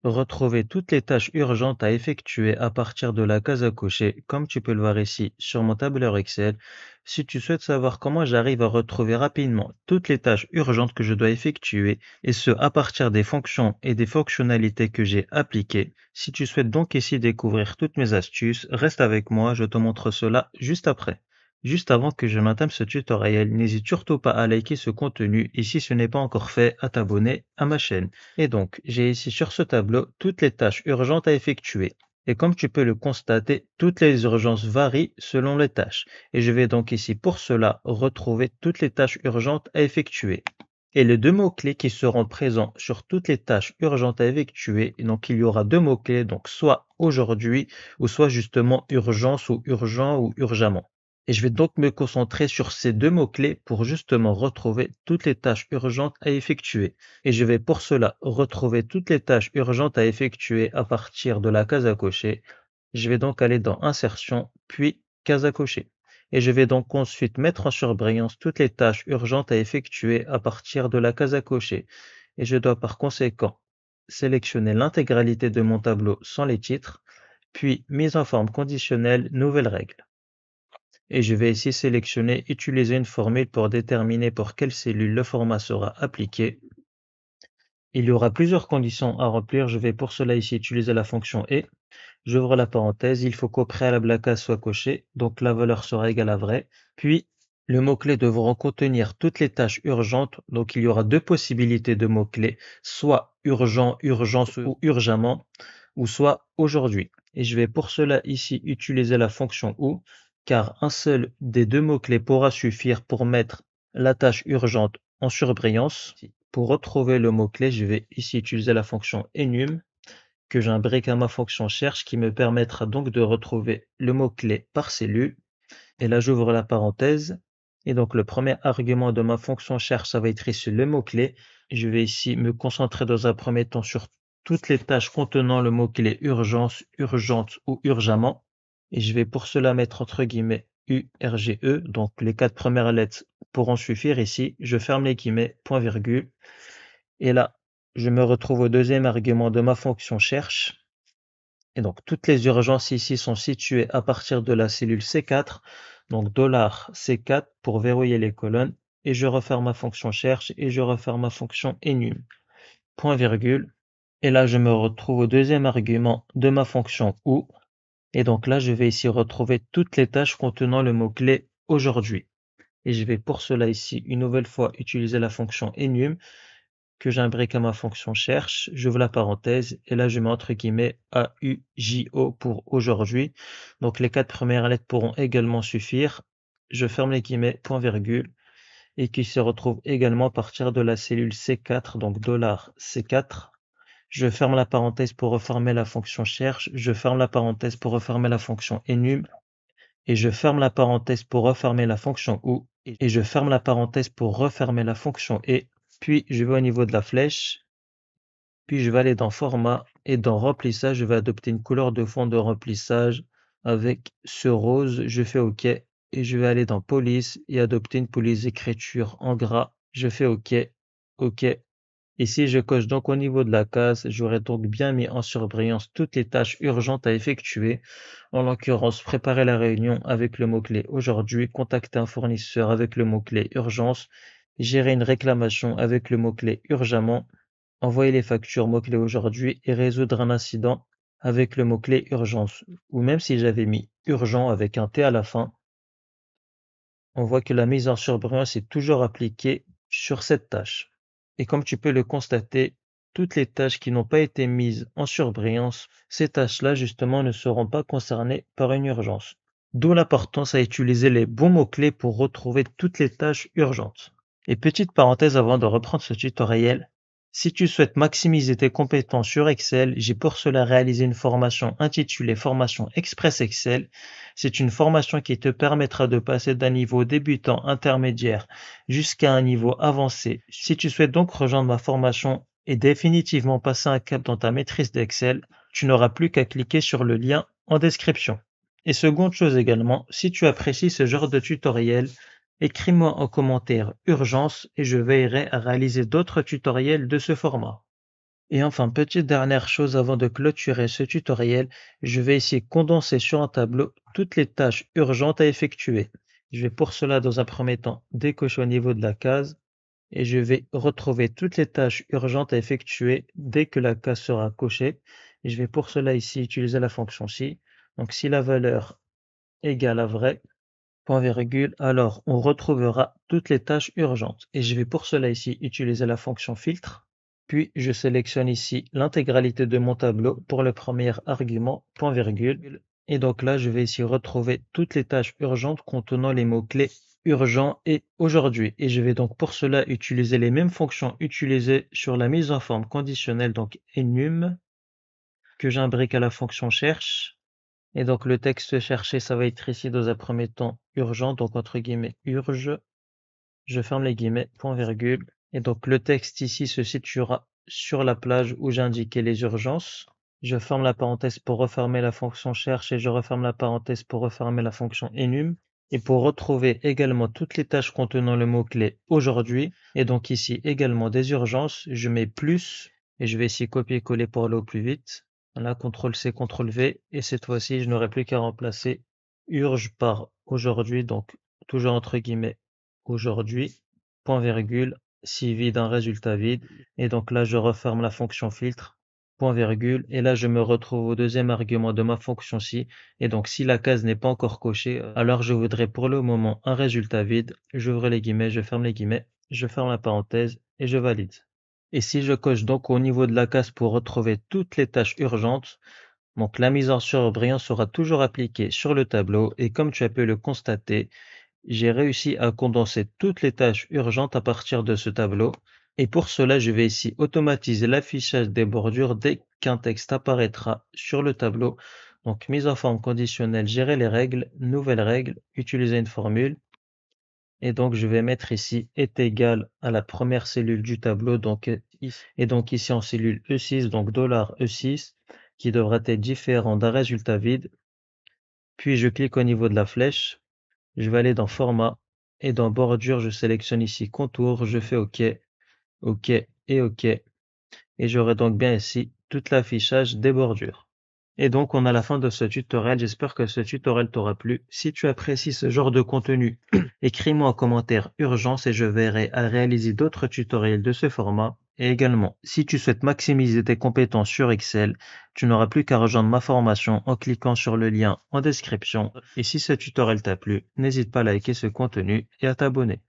Retrouver toutes les tâches urgentes à effectuer à partir de la case à cocher, comme tu peux le voir ici sur mon tableur Excel. Si tu souhaites savoir comment j'arrive à retrouver rapidement toutes les tâches urgentes que je dois effectuer, et ce à partir des fonctions et des fonctionnalités que j'ai appliquées, si tu souhaites donc ici découvrir toutes mes astuces, reste avec moi, je te montre cela juste après. Juste avant que je n'entame ce tutoriel, n'hésite surtout pas à liker ce contenu et si ce n'est pas encore fait, à t'abonner à ma chaîne. Et donc, j'ai ici sur ce tableau toutes les tâches urgentes à effectuer. Et comme tu peux le constater, toutes les urgences varient selon les tâches. Et je vais donc ici pour cela retrouver toutes les tâches urgentes à effectuer. Et les deux mots-clés qui seront présents sur toutes les tâches urgentes à effectuer, et donc il y aura deux mots-clés, donc soit aujourd'hui ou soit justement urgence ou urgent ou urgemment. Et je vais donc me concentrer sur ces deux mots-clés pour justement retrouver toutes les tâches urgentes à effectuer. Et je vais pour cela retrouver toutes les tâches urgentes à effectuer à partir de la case à cocher. Je vais donc aller dans Insertion, puis Case à cocher. Et je vais donc ensuite mettre en surbrillance toutes les tâches urgentes à effectuer à partir de la case à cocher. Et je dois par conséquent sélectionner l'intégralité de mon tableau sans les titres, puis mise en forme conditionnelle, nouvelle règle. Et je vais ici sélectionner Utiliser une formule pour déterminer pour quelle cellule le format sera appliqué. Il y aura plusieurs conditions à remplir. Je vais pour cela ici utiliser la fonction et. J'ouvre la parenthèse. Il faut qu'au préalable la case soit cochée, donc la valeur sera égale à vrai. Puis, le mot-clé devra contenir toutes les tâches urgentes. Donc, il y aura deux possibilités de mots-clés, soit urgent, urgence ou urgemment, ou soit aujourd'hui. Et je vais pour cela ici utiliser la fonction ou, car un seul des deux mots-clés pourra suffire pour mettre la tâche urgente en surbrillance. Pour retrouver le mot-clé, je vais ici utiliser la fonction enum que j'imbrique à ma fonction cherche qui me permettra donc de retrouver le mot-clé par cellule. Et là, j'ouvre la parenthèse. Et donc, le premier argument de ma fonction cherche, ça va être ici le mot-clé. Je vais ici me concentrer dans un premier temps sur toutes les tâches contenant le mot-clé urgence, urgente ou urgemment. Et je vais pour cela mettre entre guillemets URGE. Donc, les quatre premières lettres pourront suffire ici. Je ferme les guillemets, point virgule. Et là, je me retrouve au deuxième argument de ma fonction cherche. Et donc, toutes les urgences ici sont situées à partir de la cellule C4. Donc, $C4 pour verrouiller les colonnes. Et je referme ma fonction cherche et je referme ma fonction enum. Point virgule. Et là, je me retrouve au deuxième argument de ma fonction ou. Et donc là, je vais ici retrouver toutes les tâches contenant le mot-clé aujourd'hui. Et je vais pour cela ici, une nouvelle fois, utiliser la fonction enum que j'imbrique à ma fonction cherche, j'ouvre la parenthèse, et là je mets entre guillemets AUJO pour aujourd'hui. Donc les quatre premières lettres pourront également suffire. Je ferme les guillemets, point virgule, et qui se retrouve également à partir de la cellule C4, donc $C4. Je ferme la parenthèse pour refermer la fonction cherche, je ferme la parenthèse pour refermer la fonction enum, et je ferme la parenthèse pour refermer la fonction ou, et je ferme la parenthèse pour refermer la fonction et, puis je vais au niveau de la flèche, puis je vais aller dans Format et dans Remplissage, je vais adopter une couleur de fond de remplissage avec ce rose. Je fais OK et je vais aller dans Police et adopter une police d'écriture en gras. Je fais OK, OK. Ici, je coche donc au niveau de la case. J'aurais donc bien mis en surbrillance toutes les tâches urgentes à effectuer. En l'occurrence, préparer la réunion avec le mot-clé aujourd'hui, contacter un fournisseur avec le mot-clé urgence, gérer une réclamation avec le mot-clé urgemment, envoyer les factures mots-clés aujourd'hui et résoudre un incident avec le mot-clé urgence. Ou même si j'avais mis urgent avec un T à la fin, on voit que la mise en surbrillance est toujours appliquée sur cette tâche. Et comme tu peux le constater, toutes les tâches qui n'ont pas été mises en surbrillance, ces tâches-là justement ne seront pas concernées par une urgence. D'où l'importance à utiliser les bons mots-clés pour retrouver toutes les tâches urgentes. Et petite parenthèse avant de reprendre ce tutoriel, si tu souhaites maximiser tes compétences sur Excel, j'ai pour cela réalisé une formation intitulée Formation Express Excel. C'est une formation qui te permettra de passer d'un niveau débutant intermédiaire jusqu'à un niveau avancé. Si tu souhaites donc rejoindre ma formation et définitivement passer un cap dans ta maîtrise d'Excel, tu n'auras plus qu'à cliquer sur le lien en description. Et seconde chose également, si tu apprécies ce genre de tutoriel, écris-moi en commentaire urgence et je veillerai à réaliser d'autres tutoriels de ce format. Et enfin, petite dernière chose avant de clôturer ce tutoriel, je vais ici condenser sur un tableau toutes les tâches urgentes à effectuer. Je vais pour cela, dans un premier temps, décocher au niveau de la case et je vais retrouver toutes les tâches urgentes à effectuer dès que la case sera cochée. Et je vais pour cela ici utiliser la fonction si. Donc si la valeur égale à vrai, point virgule, alors on retrouvera toutes les tâches urgentes. Et je vais pour cela ici utiliser la fonction filtre. Puis je sélectionne ici l'intégralité de mon tableau pour le premier argument, point virgule. Et donc là, je vais ici retrouver toutes les tâches urgentes contenant les mots-clés urgent et aujourd'hui. Et je vais donc pour cela utiliser les mêmes fonctions utilisées sur la mise en forme conditionnelle, donc enum, que j'imbrique à la fonction cherche. Et donc le texte cherché, ça va être ici dans un premier temps urgent, donc entre guillemets urge. Je ferme les guillemets, point virgule. Et donc le texte ici se situera sur la plage où j'ai indiqué les urgences. Je ferme la parenthèse pour refermer la fonction cherche et je referme la parenthèse pour refermer la fonction enum. Et pour retrouver également toutes les tâches contenant le mot-clé aujourd'hui, et donc ici également des urgences, je mets plus, et je vais ici copier-coller pour aller au plus vite. Voilà, CTRL-C, CTRL-V, et cette fois-ci, je n'aurai plus qu'à remplacer urge par aujourd'hui, donc toujours entre guillemets aujourd'hui, point virgule, si vide, un résultat vide, et donc là, je referme la fonction filtre, point virgule, et là, je me retrouve au deuxième argument de ma fonction si, et donc si la case n'est pas encore cochée, alors je voudrais pour le moment un résultat vide, j'ouvre les guillemets, je ferme les guillemets, je ferme la parenthèse, et je valide. Et si je coche donc au niveau de la case pour retrouver toutes les tâches urgentes, donc la mise en surbrillance sera toujours appliquée sur le tableau, et comme tu as pu le constater, j'ai réussi à condenser toutes les tâches urgentes à partir de ce tableau. Et pour cela, je vais ici automatiser l'affichage des bordures dès qu'un texte apparaîtra sur le tableau. Donc, mise en forme conditionnelle, gérer les règles, nouvelle règle, utiliser une formule. Et donc, je vais mettre ici est égal à la première cellule du tableau. Et donc ici en cellule E6, donc $E6, qui devra être différent d'un résultat vide. Puis, je clique au niveau de la flèche. Je vais aller dans format et dans bordure, je sélectionne ici contour, je fais OK, OK et OK. Et j'aurai donc bien ici tout l'affichage des bordures. Et donc, on a la fin de ce tutoriel. J'espère que ce tutoriel t'aura plu. Si tu apprécies ce genre de contenu, écris-moi en commentaire urgence et je verrai à réaliser d'autres tutoriels de ce format. Et également, si tu souhaites maximiser tes compétences sur Excel, tu n'auras plus qu'à rejoindre ma formation en cliquant sur le lien en description. Et si ce tutoriel t'a plu, n'hésite pas à liker ce contenu et à t'abonner.